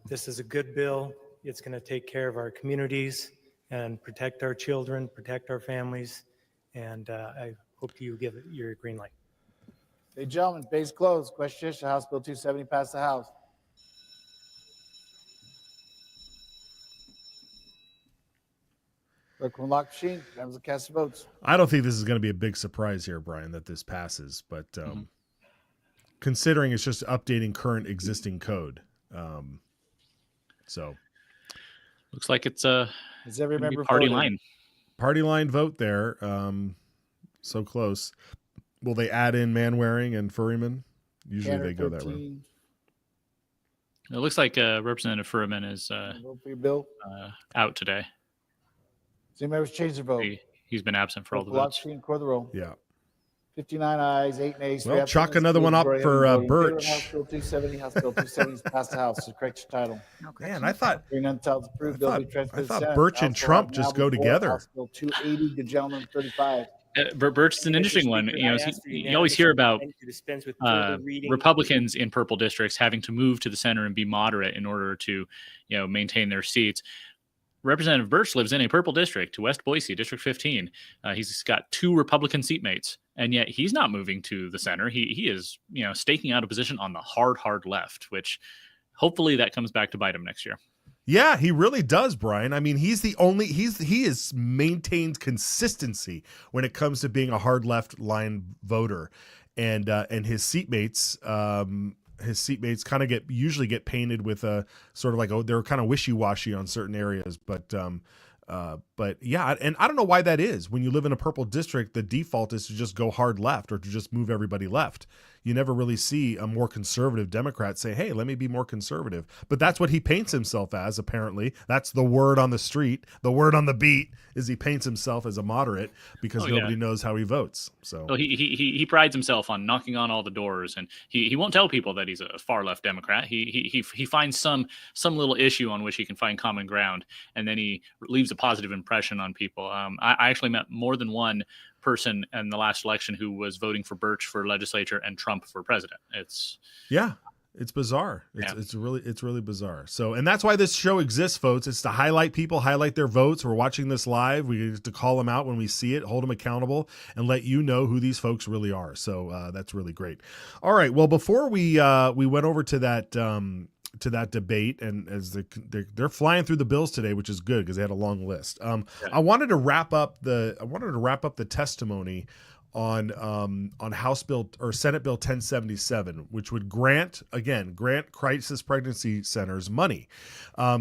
This is a good bill. It's going to take care of our communities and protect our children, protect our families, and I hope you give it your green light. Hey, gentlemen, base closed. Question, House Bill 270 passed the House. Clerk will lock machine. Members will cast their votes. I don't think this is going to be a big surprise here, Brian, that this passes, but considering it's just updating current existing code. So looks like it's Is every gonna be member party voted? line. Party line vote there. So close. Will they add in man-wearing and Furryman? Usually they go that route. 13. It looks like Representative Furman is Vote for your bill. out today. Does any members change their vote? He's been absent for all the Clerk will lock votes. machine, record the roll. Yeah. 59 ayes, 8 nays. Well, 3 chalk abstentions. another one up Majority for, voting in favor of Birch. House Bill 270. House Bill 270 is passed the House. To correct your title. Man, I thought Hearing none, titles approved. Bill will be transferred to the Senate. Birch and House will Trump have just now go before together. House Bill 280, good gentleman, 35. Birch is an interesting one. You know, you always hear about Republicans in purple districts having to move to the center and be moderate in order to, maintain their seats. Representative Birch lives in a purple district, West Boise, District 15. He's got 2 Republican seatmates, and yet he's not moving to the center. He is, staking out a position on the hard left, which hopefully that comes back to bite him next year. Yeah, he really does, Brian. I mean, he has maintained consistency when it comes to being a hard left line voter, and his seatmates kind of usually get painted with a sort of like, oh, they're kind of wishy-washy on certain areas, but yeah, and I don't know why that is. When you live in a purple district, the default is to just go hard left or to just move everybody left. You never really see a more conservative Democrat say, hey, let me be more conservative. But that's what he paints himself as, apparently. That's the word on the street. The word on the beat is he paints himself as a moderate because nobody knows how he votes. So he prides himself on knocking on all the doors, and he won't tell people that he's a far left Democrat. He finds some little issue on which he can find common ground, and then he leaves a positive impression on people. I actually met more than one person in the last election who was voting for Birch for legislature and Trump for president. It's bizarre. It's really bizarre. So, and that's why this show exists, folks. It's to highlight people, highlight their votes. We're watching this live. We get to call them out when we see it, hold them accountable, and let you know who these folks really are. So that's really great. All right. Well, before we went over to that debate, and as they're flying through the bills today, which is good because they had a long list. I wanted to wrap up the testimony on House Bill or Senate Bill 1077, which would grant crisis pregnancy centers money.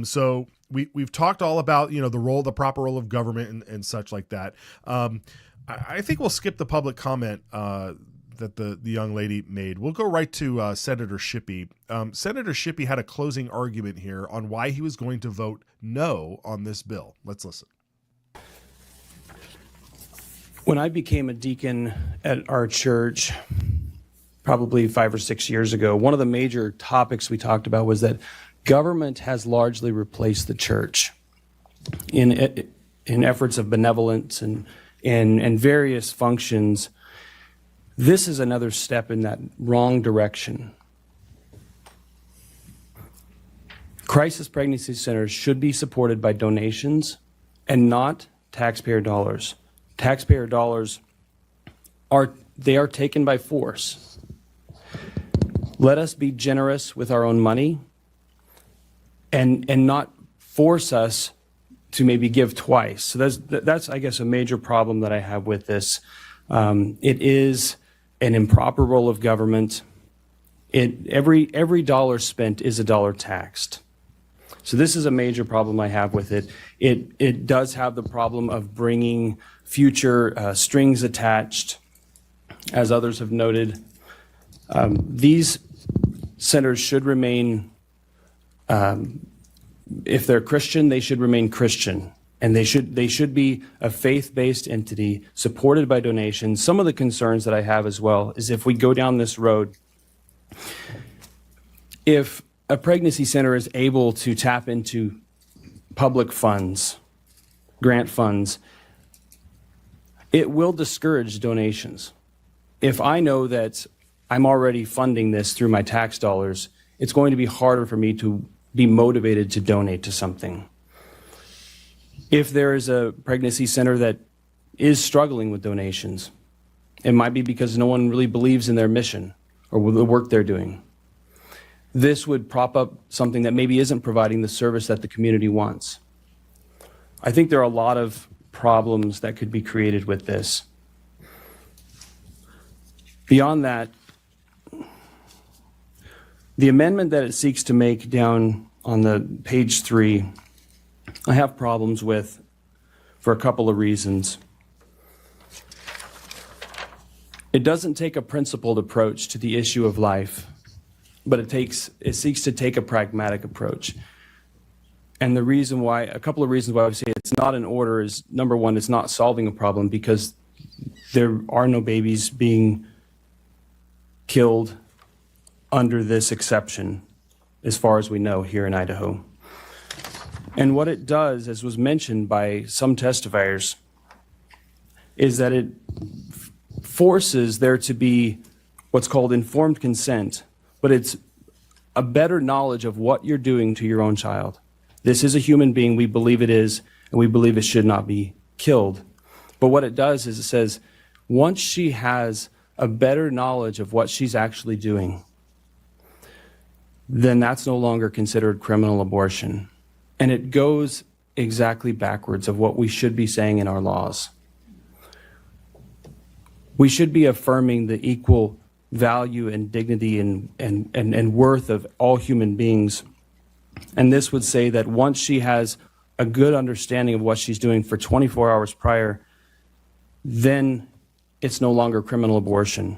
So we've talked all about the proper role of government and such like that. I think we'll skip the public comment that the young lady made. We'll go right to Senator Shippey. Senator Shippey had a closing argument here on why he was going to vote no on this bill. Let's listen. When I became a deacon at our church, probably 5 or 6 years ago, one of the major topics we talked about was that government has largely replaced the church in efforts of benevolence and various functions. This is another step in that wrong direction. Crisis pregnancy centers should be supported by donations and not taxpayer dollars. Taxpayer dollars are taken by force. Let us be generous with our own money and not force us to maybe give twice. So that's I guess a major problem that I have with this. It is an improper role of government. Every dollar spent is a dollar taxed. So this is a major problem I have with it. It does have the problem of bringing future strings attached, as others have noted. These centers should remain, if they're Christian, they should remain Christian. And they should be a faith-based entity supported by donations. Some of the concerns that I have as well is if we go down this road, if a pregnancy center is able to tap into public funds, grant funds, it will discourage donations. If I know that I'm already funding this through my tax dollars, it's going to be harder for me to be motivated to donate to something. If there is a pregnancy center that is struggling with donations, it might be because no one really believes in their mission or the work they're doing. This would prop up something that maybe isn't providing the service that the community wants. I think there are a lot of problems that could be created with this. Beyond that, the amendment that it seeks to make down on the page 3, I have problems with for a couple of reasons. It doesn't take a principled approach to the issue of life, but it seeks to take a pragmatic approach. And the reason why, a couple of reasons why I would say it's not in order is, number one, it's not solving a problem because there are no babies being killed under this exception, as far as we know here in Idaho. And what it does, as was mentioned by some testifiers, is that it forces there to be what's called informed consent, but it's a better knowledge of what you're doing to your own child. This is a human being, we believe it is, and we believe it should not be killed. But what it does is it says, once she has a better knowledge of what she's actually doing, then that's no longer considered criminal abortion. And it goes exactly backwards of what we should be saying in our laws. We should be affirming the equal value and dignity and worth of all human beings. And this would say that once she has a good understanding of what she's doing for 24 hours prior, then it's no longer criminal abortion.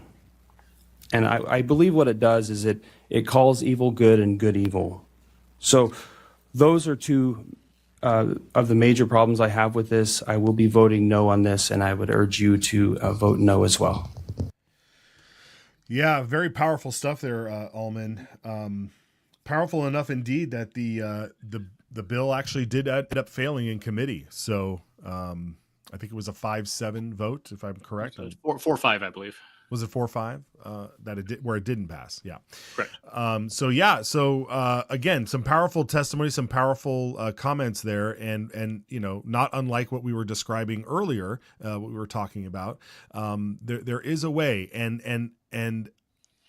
And I believe what it does is it calls evil good and good evil. So those are two of the major problems I have with this. I will be voting no on this, and I would urge you to vote no as well. Yeah, very powerful stuff there, Allman. Powerful enough indeed that the bill actually did end up failing in committee. So I think it was a 5-7 vote, if I'm correct. So 4-5, I believe. Was it 4-5 that it did, where it didn't pass? Yeah. Correct. So again, some powerful testimony, some powerful comments there, and not unlike what we were describing earlier, what we were talking about. There is a way, and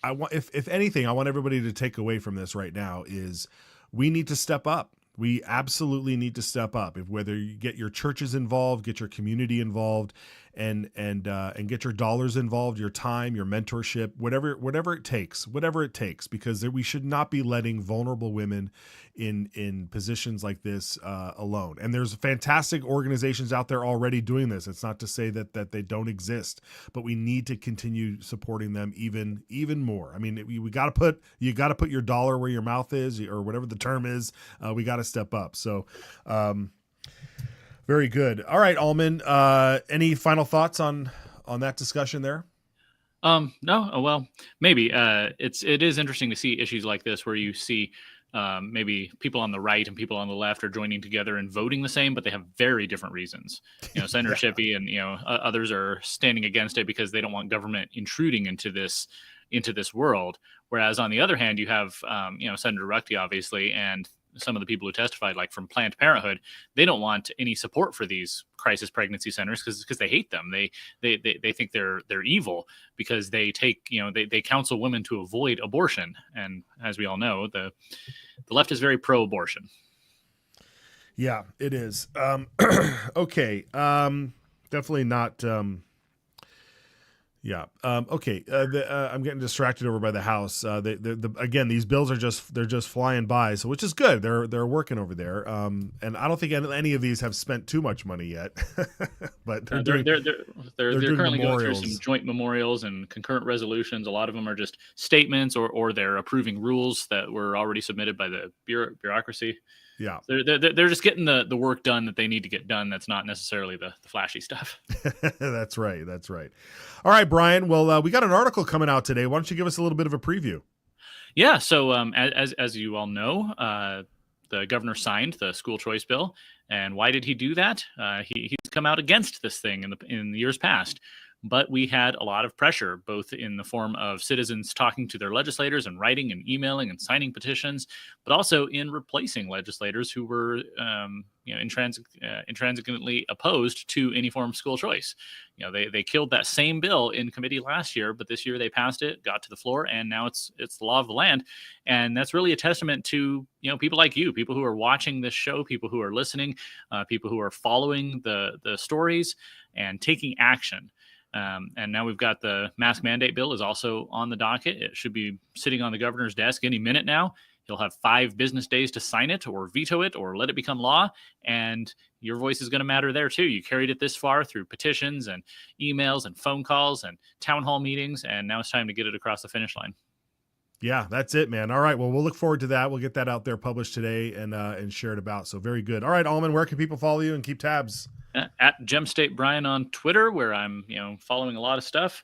I want, if anything, I want everybody to take away from this right now is we need to step up. We absolutely need to step up. Whether you get your churches involved, get your community involved, and get your dollars involved, your time, your mentorship, whatever it takes, because we should not be letting vulnerable women in positions like this alone. And there's fantastic organizations out there already doing this. It's not to say that they don't exist, but we need to continue supporting them even more. I mean, you got to put your dollar where your mouth is, or whatever the term is. We got to step up. So, very good. All right, Allman. Any final thoughts on that discussion there? No. Well, maybe. It is interesting to see issues like this where you see maybe people on the right and people on the left are joining together and voting the same, but they have very different reasons. Senator Shippey and others are standing against it because they don't want government intruding into this world. Whereas on the other hand, you have Senator Ruckty, obviously, and some of the people who testified, like from Planned Parenthood, they don't want any support for these crisis pregnancy centers because they hate them. They think they're evil because they take they counsel women to avoid abortion. And as we all know, the left is very pro-abortion. Yeah, it is. Okay. Definitely not. Yeah. Okay. I'm getting distracted over by the house. Again, these bills are just flying by, so which is good. They're working over there. And I don't think any of these have spent too much money yet. But they're currently going through some joint memorials and concurrent resolutions. A lot of them are just statements, or they're approving rules that were already submitted by the bureaucracy. Yeah, they're just getting the work done that they need to get done. That's not necessarily the flashy stuff. That's right. All right, Brian. Well, we got an article coming out today. Why don't you give us a little bit of a preview? Yeah. So as you all know, the governor signed the school choice bill. And why did he do that? He's come out against this thing in the years past. But we had a lot of pressure, both in the form of citizens talking to their legislators and writing and emailing and signing petitions, but also in replacing legislators who were intransigently opposed to any form of school choice. They killed that same bill in committee last year, but this year they passed it, got to the floor, and now it's the law of the land. And that's really a testament to people like you, people who are watching this show, people who are listening, people who are following the stories and taking action. And now we've got the mask mandate bill is also on the docket. It should be sitting on the governor's desk any minute now. He'll have 5 business days to sign it or veto it or let it become law. And your voice is going to matter there too. You carried it this far through petitions and emails and phone calls and town hall meetings. And now it's time to get it across the finish line. Yeah, that's it, man. All right. Well, we'll look forward to that. We'll get that out there published today and share it about. So very good. All right, Alman, where can people follow you and keep tabs? At Gem Brian on Twitter, where I'm following a lot of stuff.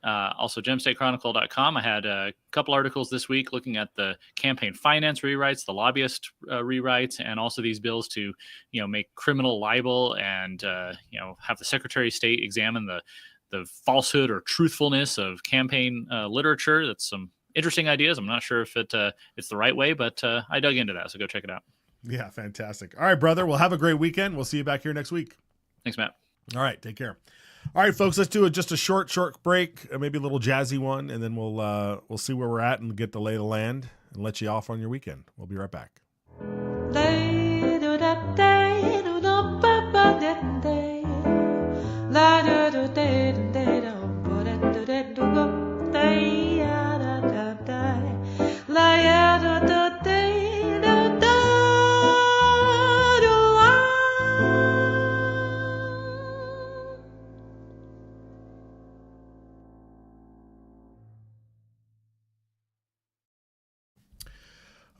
Also gemstatechronicle.com. I had a couple articles this week looking at the campaign finance rewrites, the lobbyist rewrites, and also these bills to make criminal libel and have the Secretary of State examine the falsehood or truthfulness of campaign literature. That's some interesting ideas. I'm not sure if it's the right way, but I dug into that, so go check it out. Yeah, fantastic. All right, brother. Well, have a great weekend. We'll see you back here next week. Thanks, Matt. All right, take care. All right, folks, let's do just a short break, maybe a little jazzy one, and then we'll see where we're at and get the lay of the land and let you off on your weekend. We'll be right back.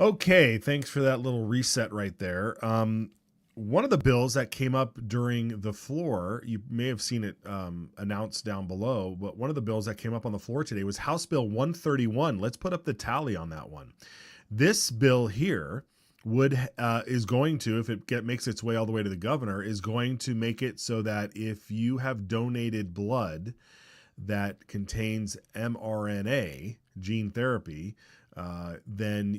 Okay, thanks for that little reset right there. One of the bills that came up during the floor, you may have seen it announced down below, but one of the bills that came up on the floor today was House Bill 131. Let's put up the tally on that one. This bill here is going to, if it makes its way all the way to the governor, is going to make it so that if you have donated blood that contains mRNA gene therapy, then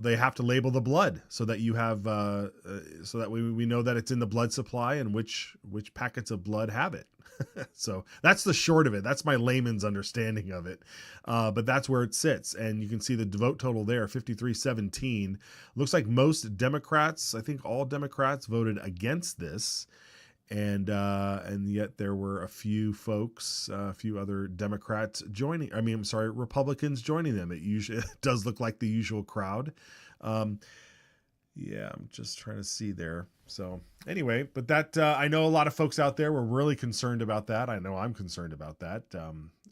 they have to label the blood so that you have so that we know that it's in the blood supply and which packets of blood have it. So that's the short of it. That's my layman's understanding of it. But that's where it sits, and you can see the vote total there, 53-17. Looks like most Democrats, I think all Democrats, voted against this. And yet there were a few folks, a few other Democrats Republicans joining them. It does look like the usual crowd. Yeah, I'm just trying to see there. So anyway, but that, I know a lot of folks out there were really concerned about that. I know I'm concerned about that.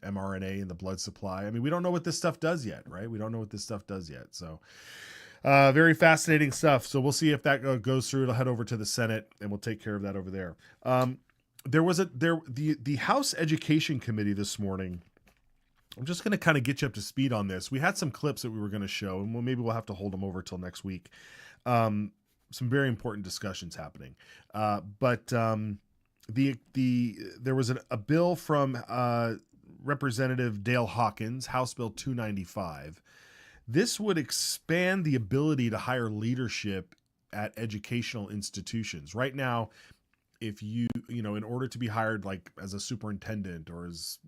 mRNA in the blood supply. I mean, we don't know what this stuff does yet, right? We don't know what this stuff does yet. So very fascinating stuff. So we'll see if that goes through. It'll head over to the Senate, and we'll take care of that over there. The House Education Committee this morning. I'm just going to kind of get you up to speed on this. We had some clips that we were going to show, and maybe we'll have to hold them over till next week. Some very important discussions happening. But there was a bill from Representative Dale Hawkins, House Bill 295. This would expand the ability to hire leadership at educational institutions. Right now, if you in order to be hired like as a superintendent or as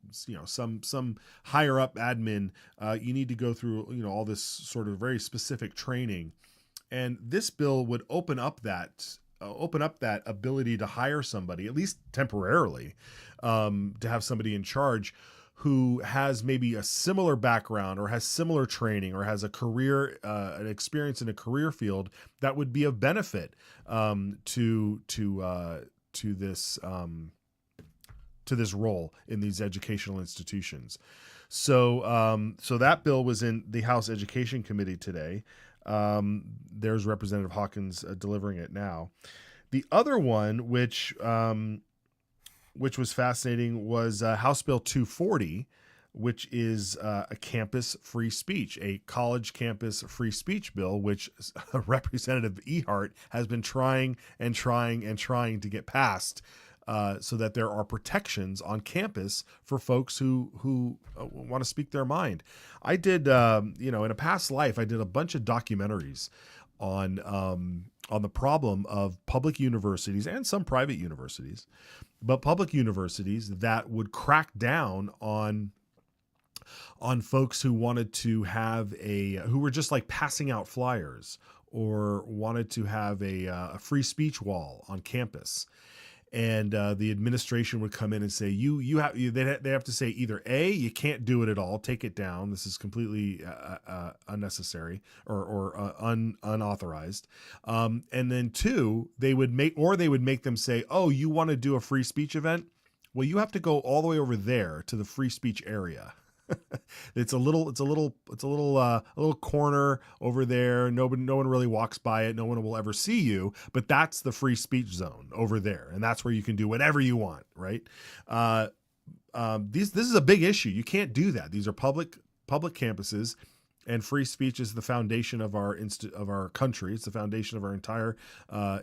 some higher up admin, you need to go through all this sort of very specific training. And this bill would open up that ability to hire somebody, at least temporarily, to have somebody in charge who has maybe a similar background or has similar training or has a career, an experience in a career field that would be of benefit to this role in these educational institutions. So that bill was in the House Education Committee today. There's Representative Hawkins delivering it now. The other one, which was fascinating, was House Bill 240, which is a campus free speech, a college campus free speech bill, which Representative Ehart has been trying to get passed, so that there are protections on campus for folks who want to speak their mind. I did, in a past life, I did a bunch of documentaries on the problem of public universities and some private universities, but public universities that would crack down on folks who wanted to have who were just like passing out flyers or wanted to have a free speech wall on campus. And the administration would come in and say, they have to say either A, you can't do it at all, take it down, this is completely unnecessary or unauthorized. And then 2, they would make them say, oh, you want to do a free speech event? Well, you have to go all the way over there to the free speech area. It's a little corner over there. No one really walks by it. No one will ever see you, but that's the free speech zone over there. And that's where you can do whatever you want. Right. This is a big issue. You can't do that. These are public campuses, and free speech is the foundation of our country. It's the foundation of our entire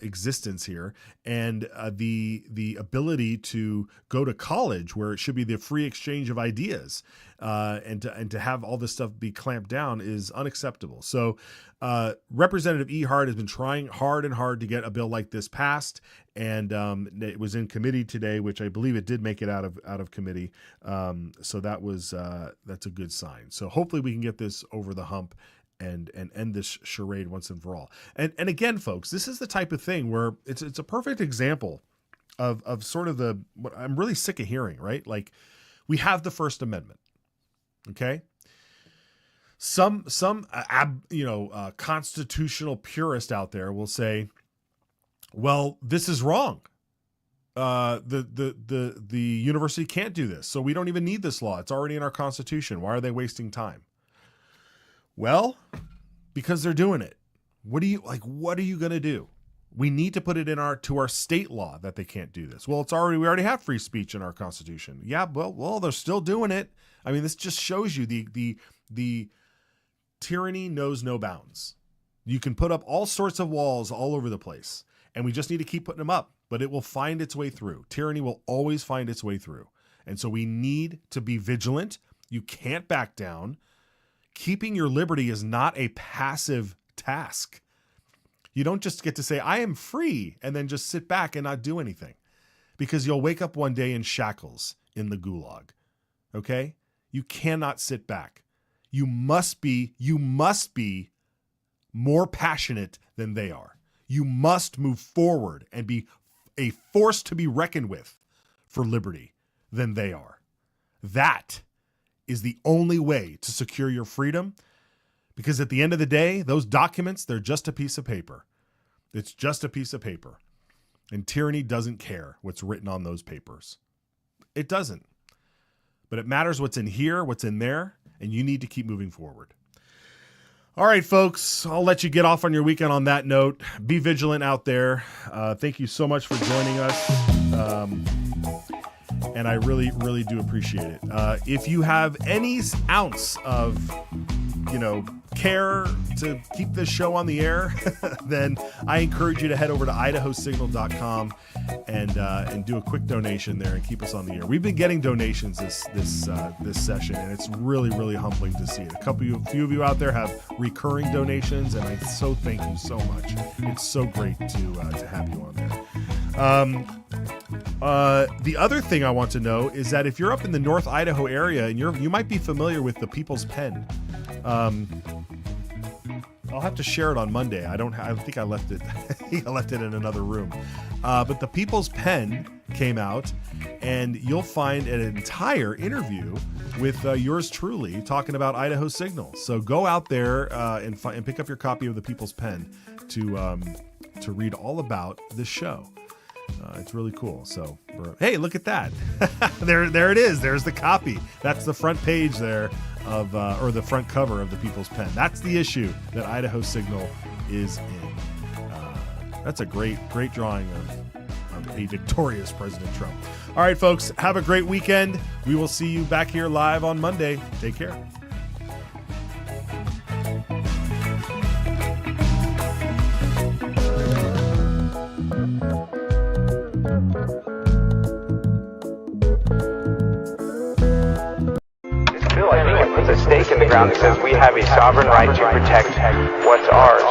existence here. And the ability to go to college, where it should be the free exchange of ideas, and to have all this stuff be clamped down, is unacceptable. So Representative Ehart has been trying hard and hard to get a bill like this passed, and it was in committee today, which I believe it did make it out of committee. So that's a good sign. So hopefully we can get this over the hump and end this charade once and for all. And again, folks, this is the type of thing where it's a perfect example of sort of what I'm really sick of hearing, right? Like, we have the First Amendment. Okay. Some constitutional purist out there will say, well, this is wrong. The university can't do this, so we don't even need this law. It's already in our Constitution. Why are they wasting time? Well, because they're doing it. What are you going to do? We need to put it to our state law that they can't do this. Well, we already have free speech in our Constitution. Yeah, well, they're still doing it. I mean, this just shows you the tyranny knows no bounds. You can put up all sorts of walls all over the place, and we just need to keep putting them up, but it will find its way through. Tyranny will always find its way through. And so we need to be vigilant. You can't back down. Keeping your liberty is not a passive task. You don't just get to say, I am free, and then just sit back and not do anything, because you'll wake up one day in shackles in the gulag. Okay? You cannot sit back. You must be more passionate than they are. You must move forward and be a force to be reckoned with for liberty than they are. That is the only way to secure your freedom, because at the end of the day, those documents, they're just a piece of paper. It's just a piece of paper. And tyranny doesn't care what's written on those papers. It doesn't. But it matters what's in here, what's in there, and you need to keep moving forward. All right, folks, I'll let you get off on your weekend on that note. Be vigilant out there. Thank you so much for joining us. And I really, really do appreciate it. If you have any ounce of, care to keep this show on the air, then I encourage you to head over to idahosignal.com and do a quick donation there and keep us on the air. We've been getting donations this session, and it's really, really humbling to see it. A few of you out there have recurring donations, and I so thank you so much. It's so great to have you on there. The other thing I want to know is that if you're up in the North Idaho area and you might be familiar with the People's Pen. I'll have to share it on Monday. I think I left it. I left it in another room. But the People's Pen came out, and you'll find an entire interview with yours truly talking about Idaho Signal. So go out there and pick up your copy of the People's Pen to read all about this show. It's really cool. So, hey, look at that. there it is. There's the copy. That's the front page there or the front cover of the People's Pen. That's the issue that Idaho Signal is in. That's a great drawing of a victorious President Trump. All right, folks, have a great weekend. We will see you back here live on Monday. Take care. Bill, I think it puts a stake in the ground that says we have a sovereign right to protect what's ours.